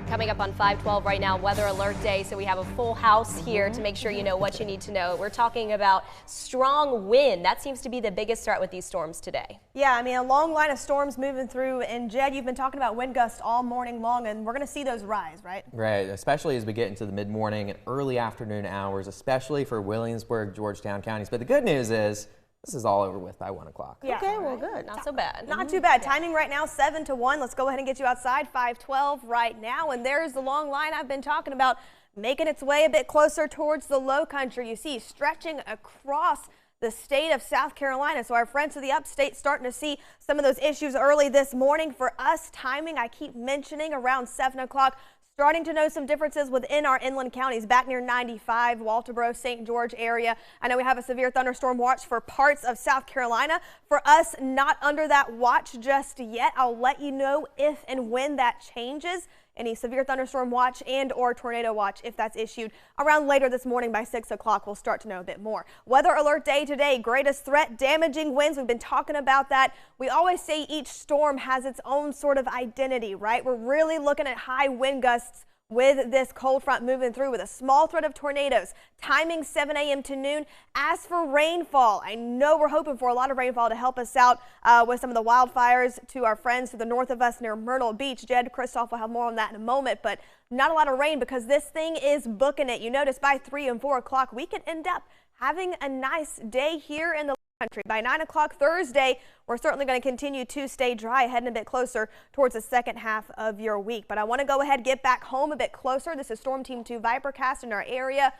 Coming up on 512 right now, weather alert day, so we have a full house here to make sure you know what you need to know. We're talking about strong wind. That seems to be the biggest threat with these storms today. Yeah, I mean, a long line of storms moving through, and Jed, you've been talking about wind gusts all morning long, and we're going to see those rise, right? Right, especially as we get into the mid-morning and early afternoon hours, especially for Williamsburg, Georgetown counties. But the good news is this is all over with by 1 o'clock. Yeah. Okay, well, good. Not so bad. Not too bad. Timing right now, 7 to 1. Let's go ahead and get you outside, 512 right now. And there's the long line I've been talking about, making its way a bit closer towards the low country. You see, stretching across the state of South Carolina. So our friends to the upstate starting to see some of those issues early this morning. For us, timing, I keep mentioning around 7 o'clock. Starting to know some differences within our inland counties back near 95, Walterboro, St. George area. I know we have a severe thunderstorm watch for parts of South Carolina. For us, not under that watch just yet. I'll let you know if and when that changes. Any severe thunderstorm watch and or tornado watch, if that's issued around later this morning by 6 o'clock, we'll start to know a bit more. Weather alert day today, greatest threat, damaging winds. We've been talking about that. We always say each storm has its own sort of identity, right? We're really looking at high wind gusts with this cold front moving through with a small threat of tornadoes. Timing 7 a.m. to noon. As for rainfall, I know we're hoping for a lot of rainfall to help us out with some of the wildfires to our friends to the north of us near Myrtle Beach. Jed, Christoph will have more on that in a moment, but not a lot of rain because this thing is booking it. You notice by 3 and 4 o'clock, we could end up having a nice day here in the country. By 9 o'clock Thursday, we're certainly going to continue to stay dry, heading a bit closer towards the second half of your week. But I want to go ahead and get back home a bit closer. This is Storm Team 2 Vipercast in our area.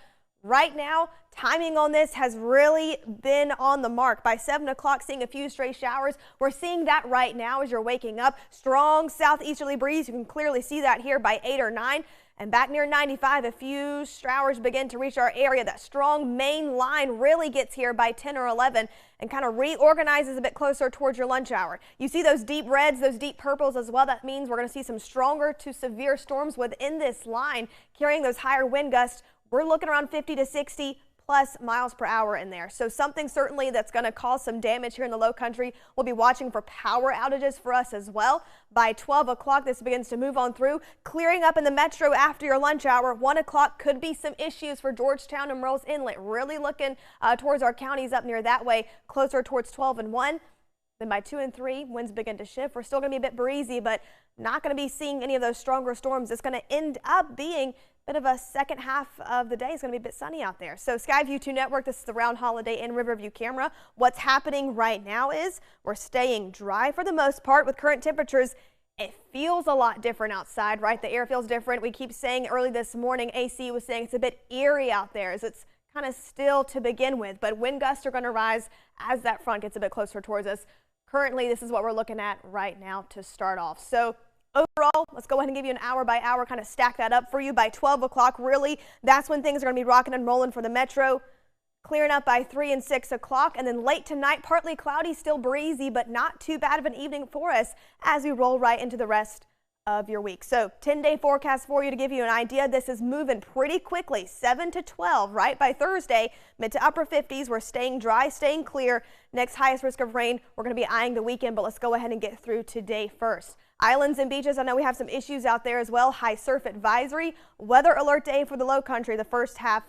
Right now, timing on this has really been on the mark. By 7 o'clock, seeing a few stray showers. We're seeing that right now as you're waking up. Strong southeasterly breeze. You can clearly see that here by 8 or 9. And back near 95, a few showers begin to reach our area. That strong main line really gets here by 10 or 11 and kind of reorganizes a bit closer towards your lunch hour. You see those deep reds, those deep purples as well. That means we're going to see some stronger to severe storms within this line, carrying those higher wind gusts. We're looking around 50 to 60 plus miles per hour in there. So something certainly that's going to cause some damage here in the low country. We'll be watching for power outages for us as well. By 12 o'clock, this begins to move on through, clearing up in the metro after your lunch hour. 1 o'clock could be some issues for Georgetown and Murrells Inlet. Really looking towards our counties up near that way, closer towards 12 and 1. Then by 2 and 3, winds begin to shift. We're still going to be a bit breezy, but not going to be seeing any of those stronger storms. It's going to end up being bit of a second half of the day. Is going to be a bit sunny out there. So Skyview 2 Network, this is the Round Holiday in Riverview camera. What's happening right now is we're staying dry for the most part with current temperatures. It feels a lot different outside, right? The air feels different. We keep saying early this morning, AC was saying it's a bit eerie out there as it's kind of still to begin with, but wind gusts are going to rise as that front gets a bit closer towards us. Currently, this is what we're looking at right now to start off. So overall, let's go ahead and give you an hour by hour, kind of stack that up for you. By 12 o'clock, really, that's when things are going to be rocking and rolling for the metro. Clearing up by 3 and 6 o'clock, and then late tonight, partly cloudy, still breezy, but not too bad of an evening for us as we roll right into the rest of your week. So 10-day forecast for you to give you an idea. This is moving pretty quickly, 7 to 12, right? By Thursday, mid to upper 50s. We're staying dry, staying clear. Next highest risk of rain, we're going to be eyeing the weekend, but let's go ahead and get through today first. Islands and beaches, I know we have some issues out there as well. High surf advisory, weather alert day for the low country, the first half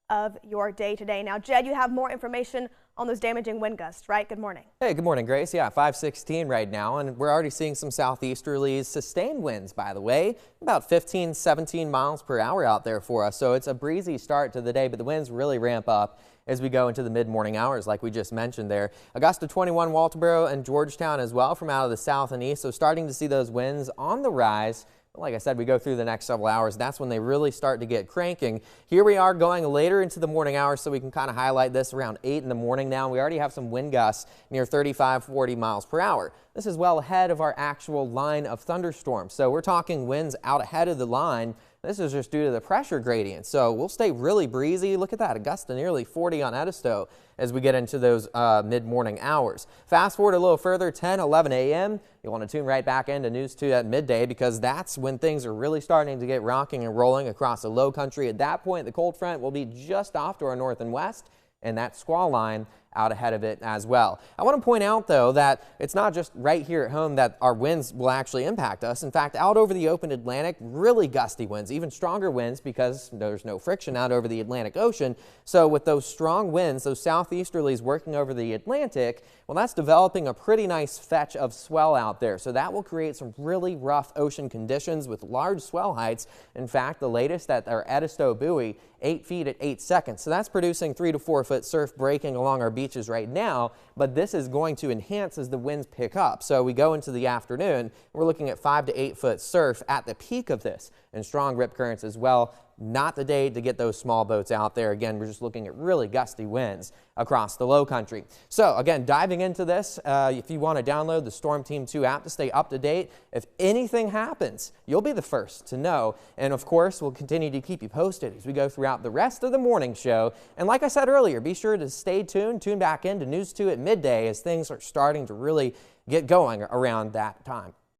of your day today. Now, Jed, you have more information on those damaging wind gusts, right? Good morning. Hey, good morning, Grace. Yeah, 516 right now, and we're already seeing some southeasterlies, sustained winds, by the way, about 15, 17 miles per hour out there for us. So it's a breezy start to the day, but the winds really ramp up as we go into the mid-morning hours, like we just mentioned there. A gust of 21, Walterboro and Georgetown as well from out of the south and east. So starting to see those winds on the rise. Like I said, we go through the next several hours. That's when they really start to get cranking. Here we are going later into the morning hours, so we can kind of highlight this around 8 in the morning now. We already have some wind gusts near 35, 40 miles per hour. This is well ahead of our actual line of thunderstorms. So we're talking winds out ahead of the line. This is just due to the pressure gradient. So we'll stay really breezy. Look at that, a gust of nearly 40 on Edisto as we get into those mid-morning hours. Fast forward a little further, 10, 11 a.m. You'll want to tune right back into News 2 at midday because that's when things are really starting to get rocking and rolling across the low country. At that point, the cold front will be just off to our north and west, and that squall line out ahead of it as well. I want to point out, though, that it's not just right here at home that our winds will actually impact us. In fact, out over the open Atlantic, really gusty winds, even stronger winds because there's no friction out over the Atlantic Ocean. So with those strong winds, those southeasterlies working over the Atlantic, well, that's developing a pretty nice fetch of swell out there. So that will create some really rough ocean conditions with large swell heights. In fact, the latest at our Edisto buoy, 8 feet at 8 seconds. So that's producing 3 to 4 foot surf breaking along our beaches right now, but this is going to enhance as the winds pick up. So we go into the afternoon, we're looking at 5 to 8 foot surf at the peak of this, and strong rip currents as well. Not the day to get those small boats out there. Again, we're just looking at really gusty winds across the low country. So again, diving into this, if you want to download the Storm Team 2 app to stay up to date, if anything happens, you'll be the first to know. And of course, we'll continue to keep you posted as we go throughout the rest of the morning show. And like I said earlier, be sure to stay tuned, tune back into News 2 at midday as things are starting to really get going around that time.